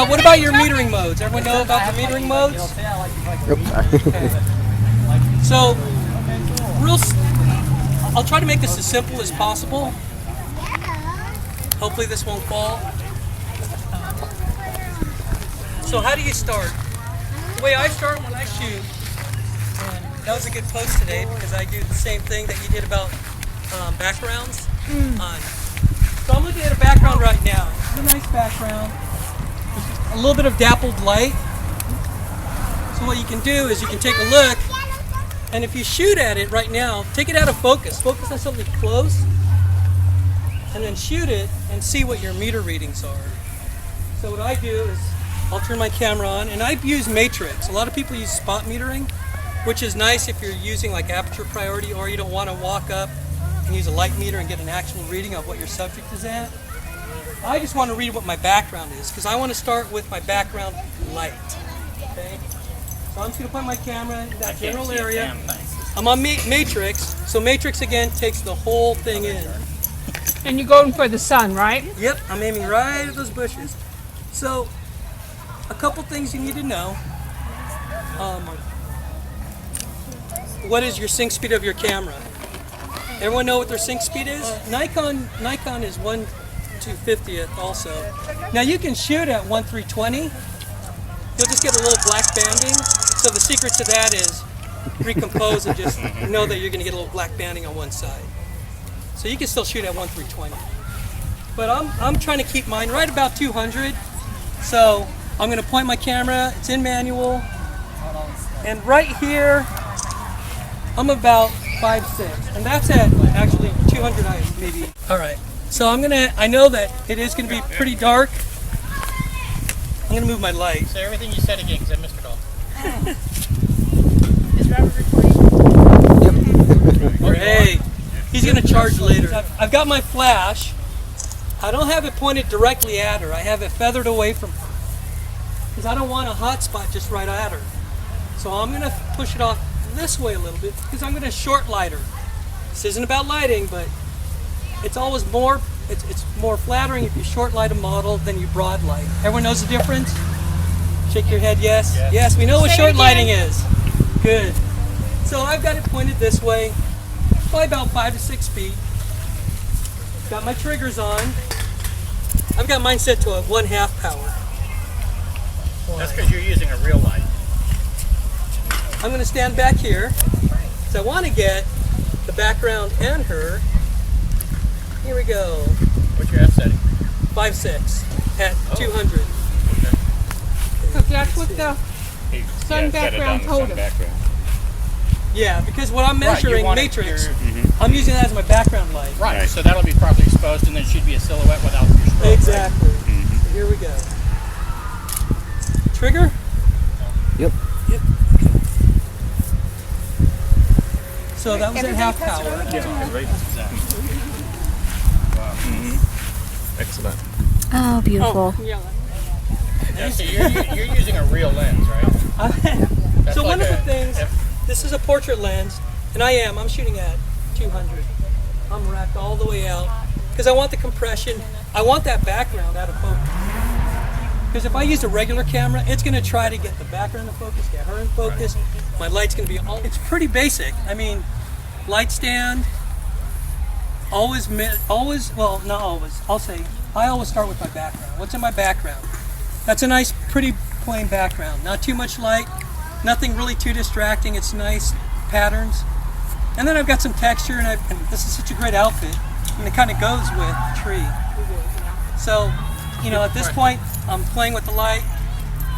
What about your metering modes? Everyone know about the metering modes? Okay. So, I'll try to make this as simple as possible. Hopefully this won't fall. So how do you start? The way I start when I shoot, and that was a good post today because I do the same thing that you did about backgrounds. So I'm looking at a background right now. It's a nice background. A little bit of dappled light. So what you can do is you can take a look, and if you shoot at it right now, take it out of focus. Focus on something close, and then shoot it and see what your meter readings are. So what I do is I'll turn my camera on, and I use matrix. A lot of people use spot metering, which is nice if you're using like aperture priority or you don't want to walk up and use a light meter and get an actual reading of what your subject is at. I just want to read what my background is because I want to start with my background light. Okay? So I'm just going to point my camera in that general area. I'm on matrix, so matrix again takes the whole thing in. And you're going for the sun, right? Yep, I'm aiming right at those bushes. So, a couple things you need to know. What is your sync speed of your camera? Everyone know what their sync speed is? Nikon is 1/250th also. Now you can shoot at 1/320. You'll just get a little black banding. So the secret to that is recompose and just know that you're going to get a little black banding on one side. So you can still shoot at 1/320. But I'm trying to keep mine right about 200. So I'm going to point my camera. It's in manual. And right here, I'm about 5'6", and that's at actually 200 maybe. All right, so I know that it is going to be pretty dark. I'm going to move my light. Say everything you said again, because I missed it all. Is Robert recording? Hey, he's going to charge later. I've got my flash. I don't have it pointed directly at her. I have it feathered away from her because I don't want a hot spot just right at her. So I'm going to push it off this way a little bit because I'm going to short light her. This isn't about lighting, but it's always more flattering if you short light a model than you broad light. Everyone knows the difference? Shake your head yes. Yes, we know what short lighting is. Good. So I've got it pointed this way, probably about 5 to 6 feet. Got my triggers on. I've got mine set to a 1/2 power. That's because you're using a real light. I'm going to stand back here because I want to get the background and her. Here we go. What's your F setting? 5.6 at 200. Okay. So that's what the sun background told us. Yeah, because what I'm measuring, matrix, your, I'm using that as my background light. Right, so that'll be properly exposed and then it should be a silhouette without your strobe. Exactly. Right? So here we go. Trigger? Yep. Yep. So that was at half power. Yeah, right. Exactly. Wow. Excellent. Oh, beautiful. Yeah. Yeah, so you're using a real lens, right? So like one of the things, this is a portrait lens, and I'm shooting at 200. I'm racked all the way out because I want the compression. I want that background out of focus. Because if I use a regular camera, it's going to try to get the background in focus, get her in focus. My light's going to be it's pretty basic. I mean, light stand, always, well, not always. I'll say, I always start with my background. What's in my background? That's a nice, pretty plain background. Not too much light, nothing really too distracting. It's nice patterns. And then I've got some texture, and this is such a great outfit, and it kind of goes with the tree. So, at this point, I'm playing with the light.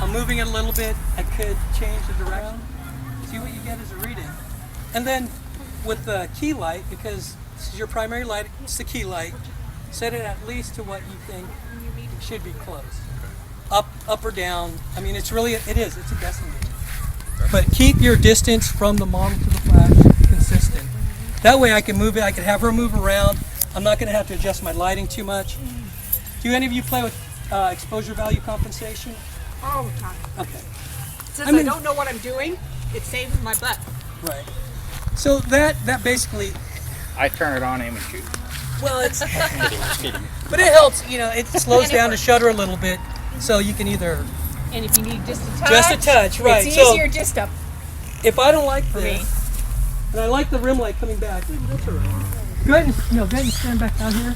I'm moving it a little bit. I could change the direction. See what you get as a reading. And then with the key light, because this is your primary light, it's the key light, set it at least to what you think should be close. Up or down. I mean, it's a guessing game. But keep your distance from the model to the flash consistent. That way I can move it, I can have her move around. I'm not going to have to adjust my lighting too much. Do any of you play with exposure value compensation? All the time. Okay. Since I don't know what I'm doing, it saves my butt. Right. So that basically, I turn it on, aim and shoot. well, it's, but it helps, it slows down the shutter a little bit. So you can either, And if you need just a touch, Just a touch, right. It's So- easier just to. if I don't like me. this, and I like the rim light coming back, that's all right. Go ahead and stand back down here.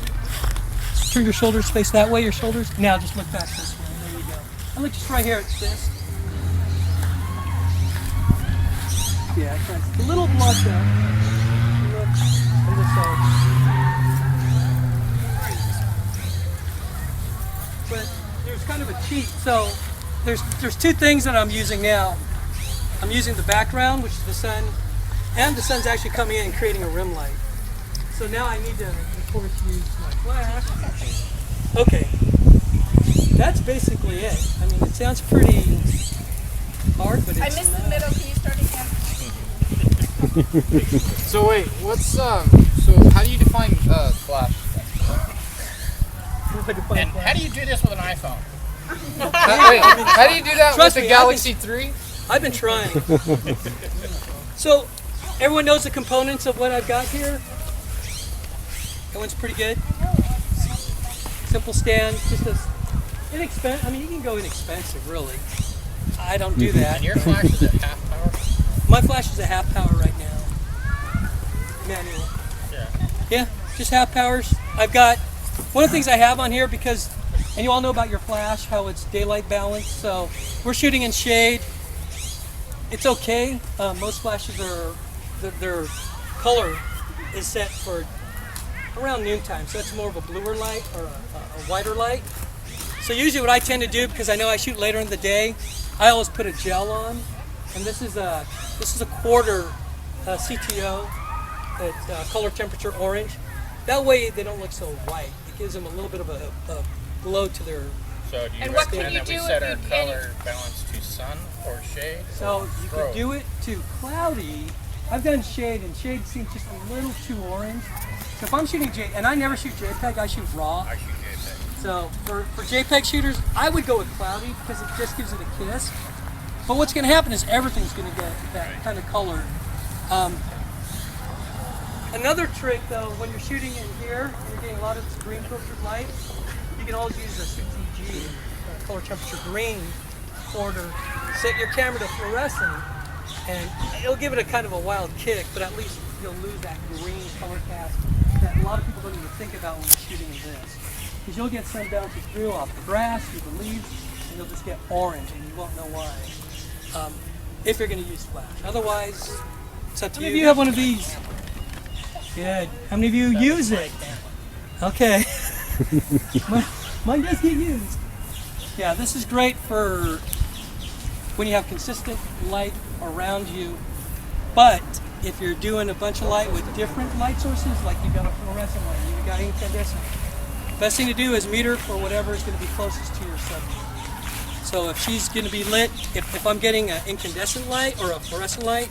Turn your shoulders, face that way, your shoulders. Now just look back this way, there you go. And look just right here, it's this. Yeah, it's a little blunt there. Look on this side. But there's kind of a cheat. So there's two things that I'm using now. I'm using the background, which is the sun, and the sun's actually coming in and creating a rim light. So now I need to, of course, use my flash. Okay, that's basically it. I mean, it sounds pretty hard, but it's I missed the not. middle. Can you start again? So wait, what's so how do you define flash? And how do you do this with an iPhone? Wait, how do you do that Trust with me, the Galaxy 3? I've been trying. So, everyone knows the components of what I've got here? That one's pretty good. Simple stand, just as inexpensive. I mean, you can go inexpensive, really. I don't do that. And your flash is at half power? My flash is a half power right now. Manual. Yeah, just half powers. I've got, one of the things I have on here because, and you all know about your flash, how it's daylight balanced, so we're shooting in shade. It's okay. Most flashes are, their color is set for around noontime, so it's more of a bluer light or a whiter light. So usually what I tend to do, because I know I shoot later in the day, I always put a gel on, and this is a quarter CTO, it's color temperature orange. That way they don't look so white. It gives them a little bit of a glow to their. So do you And what can recommend you that we do set if our you- color balance to sun or shade? So you Throw. could do it to cloudy. I've done shade, and shade seems just a little too orange. So if I'm shooting and I never shoot JPEG, I shoot RAW. I shoot JPEG. So for JPEG shooters, I would go with cloudy because it just gives it a kiss. But what's going to happen is everything's going to get that kind of color. Another trick though, when you're shooting in here, and you're getting a lot of this green filtered light, you can always use a CTG, color temperature green, or to set your camera to fluorescent, and it'll give it a kind of a wild kick, but at least you'll lose that green color cast that a lot of people don't even think about when you're shooting in this. Because you'll get sun bounces through off the grass, through the leaves, and you'll just get orange, and you won't know why. If you're going to use flash. Otherwise, it's up to you. How many of you have one of these? Good. How many of you use it? Okay. Mine does get used. Yeah, this is great for when you have consistent light around you. But if you're doing a bunch of light with different light sources, like you've got a fluorescent light, you've got incandescent, best thing to do is meter for whatever is going to be closest to your subject. So if she's going to be lit, if I'm getting an incandescent light or a fluorescent light,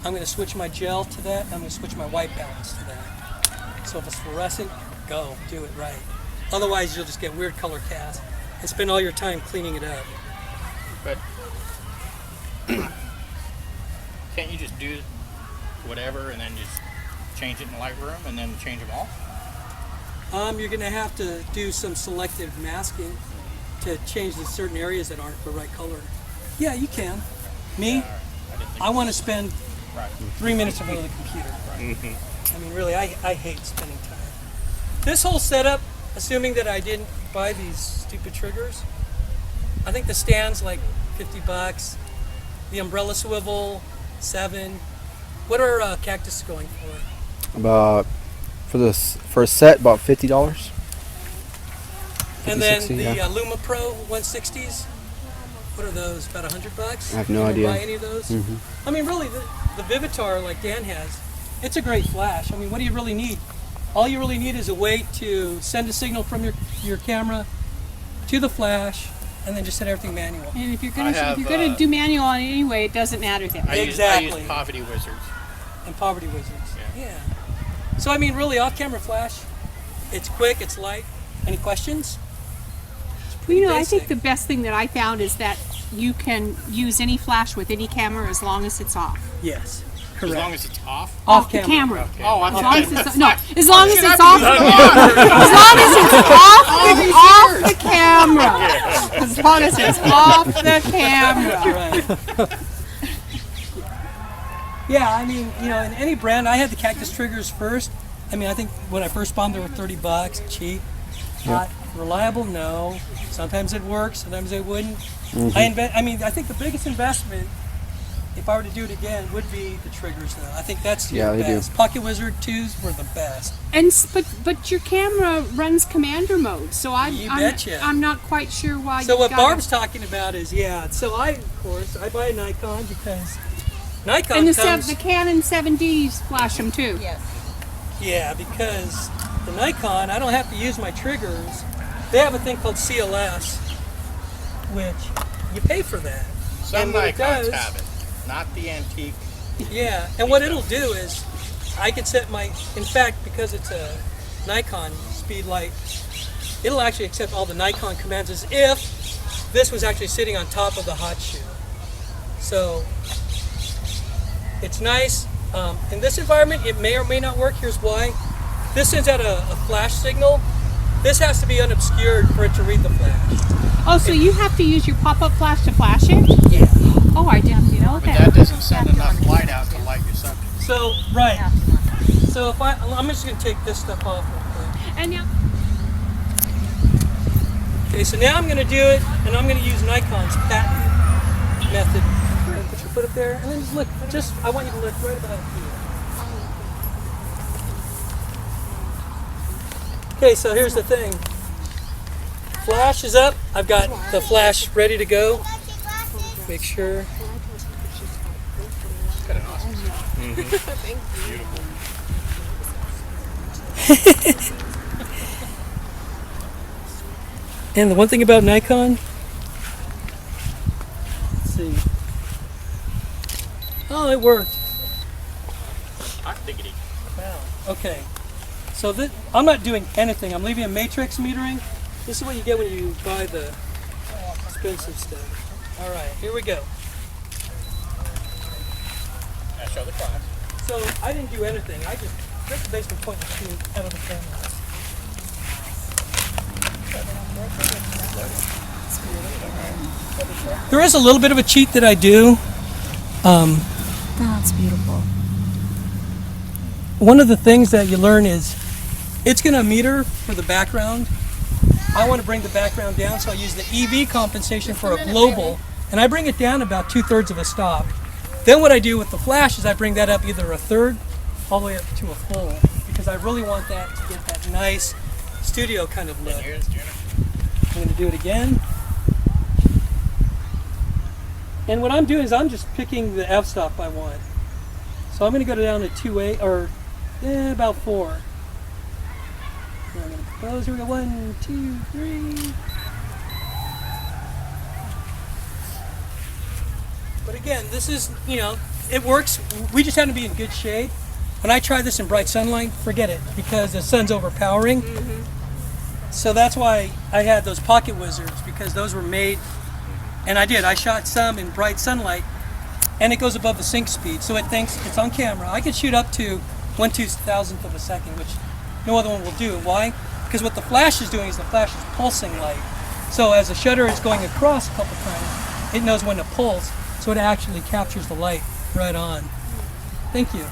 I'm going to switch my gel to that. I'm going to switch my white balance to that. So if it's fluorescent, go, do it right. Otherwise, you'll just get weird color cast and spend all your time cleaning it up. But can't you just do whatever and then just change it in Lightroom and then change them all? You're going to have to do some selective masking to change the certain areas that aren't the right color. Yeah, you can. Me, I want to spend 3 minutes in front of the computer. I mean, really, I hate spending time. This whole setup, assuming that I didn't buy these stupid triggers, I think the stand's like $50. The umbrella swivel, $7. What are Cactus going for? About for a set, about $50. And then 60, the yeah. Luma Pro 160s. What are those? About $100? I have no You ever idea. buy any of those? I mean, really, the Vivitar, like Dan has, it's a great flash. I mean, what do you really need? All you really need is a way to send a signal from your camera to the flash, and then just set everything manual. And if you're I have, gonna do manual on it anyway, it doesn't matter then. I Exactly. use Poverty Wizards. And Poverty Wizards. Yeah. So I mean, really, off-camera flash. It's quick. It's light. Any questions? Well, you know, I basic. think the best thing that I found is that you can use any flash with any camera as long as it's off. Yes. As long as it's off. Off the camera. Oh, I'm As long as sorry. it's no, as long as it's off. As long as it's off the camera. As long as it's off the camera. Right. Yeah, I mean, you know, in any brand, I had the cactus triggers first. I mean, I think when I first bought them, they were $30, cheap. Reliable? No. Sometimes it works, sometimes it wouldn't. I think the biggest investment, if I were to do it again, would be the triggers, though. I think that's the best. Pocket Wizard 2s were the best. But your camera runs commander mode, so I'm not quite sure why. So what Barb's talking about is, so I buy a Nikon because Nikon and comes... the Canon 7Ds flash them too. Yes. Yeah, because the Nikon, I don't have to use my triggers. They have a thing called CLS, which you pay for that. Some And what it Nikons does- have it, not the antique. Yeah, and what it'll do is, I can set in fact, because it's a Nikon speed light, it'll actually accept all the Nikon commands as if this was actually sitting on top of the hot shoe. So, it's nice. In this environment, it may or may not work. Here's why. This sends out a flash signal. This has to be unobscured for it to read the flash. Oh, so you have to use your pop-up flash to flash it? Yeah. Oh, I didn't know But that. that doesn't send enough light out to light your subject. So, right. So if I'm just going to take this stuff off real quick. And now, Okay, so now I'm going to do it, and I'm going to use Nikon's patent method. Put your foot up there, and then just look. I want you to look right about here. Okay, so here's the thing. Flash is up. I've got the flash ready to go. Make sure. Got an awesome And the one thing about Nikon, let's see. Oh, it worked. hot diggity. Wow. Okay. So I'm not doing anything. I'm leaving a matrix metering. This is what you get when you buy the expensive stuff. All right, here we go. Now show the class. So I didn't do anything. I just basically point the shoe out of the camera. There is a little bit of a cheat that I do. That's beautiful. One of the things that you learn is it's going to meter for the background. I want to bring the background down, so I use the EV compensation for a global, and I bring it down about 2/3 of a stop. Then what I do with the flash is I bring that up either a third all the way up to a full, because I really want that to get that nice studio kind of look. Here's Junior. I'm going to do it again. And what I'm doing is I'm just picking the f-stop I want. So I'm going to go down to 2.8 or about 4. And I'm going to close. Here we go. 1, 2, 3. But again, this is, it works. We just have to be in good shape. When I try this in bright sunlight, forget it, because the sun's overpowering. So that's why I had those Pocket Wizards, because those were made, and I shot some in bright sunlight, and it goes above the sync speed, so it thinks it's on camera. I could shoot up to 1/2000th of a second, which no other one will do. Why? Because what the flash is doing is the flash is pulsing light. So as the shutter is going across a couple times, it knows when to pulse, so it actually captures the light right on. Thank you.